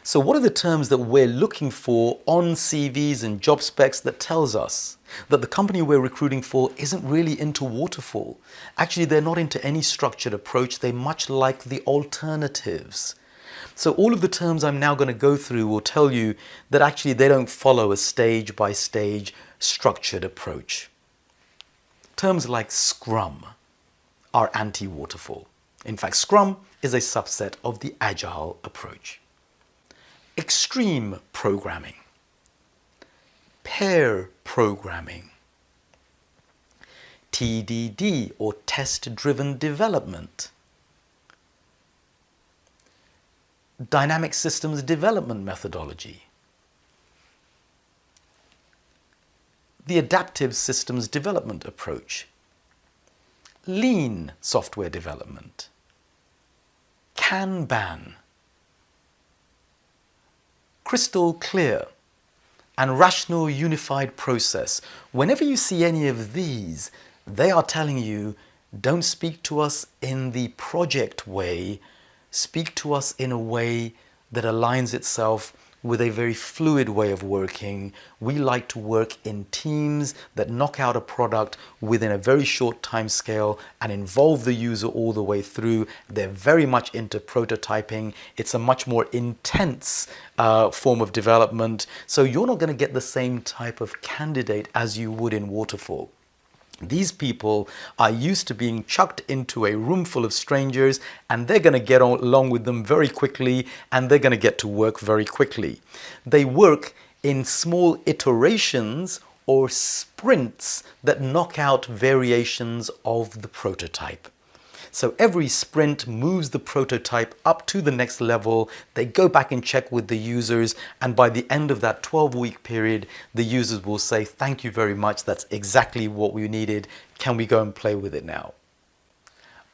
So what are the terms that we're looking for on CVs and job specs that tells us that the company we're recruiting for isn't really into waterfall? Actually, they're not into any structured approach. They much like the alternatives. So all of the terms I'm now going to go through will tell you that actually they don't follow a stage-by-stage structured approach. Terms like Scrum are anti-waterfall. In fact, Scrum is a subset of the Agile approach. Extreme programming, pair programming, TDD or test-driven development, dynamic systems development methodology, the adaptive systems development approach, lean software development, Kanban, crystal clear, and rational unified process. Whenever you see any of these, they are telling you, don't speak to us in the project way, speak to us in a way that aligns itself with a very fluid way of working. We like to work in teams that knock out a product within a very short time scale and involve the user all the way through. They're very much into prototyping. It's a much more intense form of development. So you're not going to get the same type of candidate as you would in waterfall. These people are used to being chucked into a room full of strangers, and they're going to get along with them very quickly, and they're going to get to work very quickly. They work in small iterations or sprints that knock out variations of the prototype. So every sprint moves the prototype up to the next level. They go back and check with the users, and by the end of that 12-week period, the users will say, thank you very much, that's exactly what we needed. Can we go and play with it now?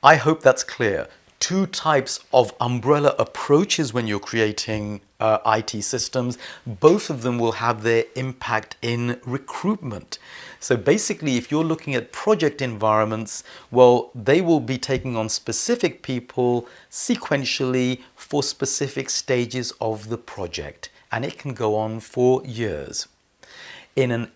I hope that's clear. Two types of umbrella approaches when you're creating IT systems. Both of them will have their impact in recruitment. So basically, if you're looking at project environments, well, they will be taking on specific people sequentially for specific stages of the project, and it can go on for years. In an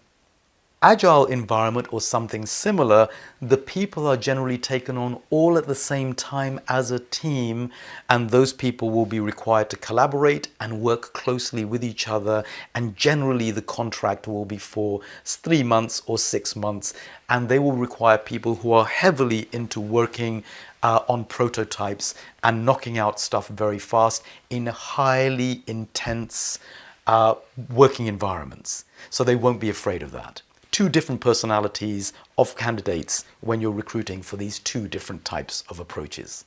Agile environment or something similar, the people are generally taken on all at the same time as a team, and those people will be required to collaborate and work closely with each other, and generally the contract will be for 3 months or 6 months, and they will require people who are heavily into working on prototypes and knocking out stuff very fast in highly intense working environments. So they won't be afraid of that. Two different personalities of candidates when you're recruiting for these two different types of approaches.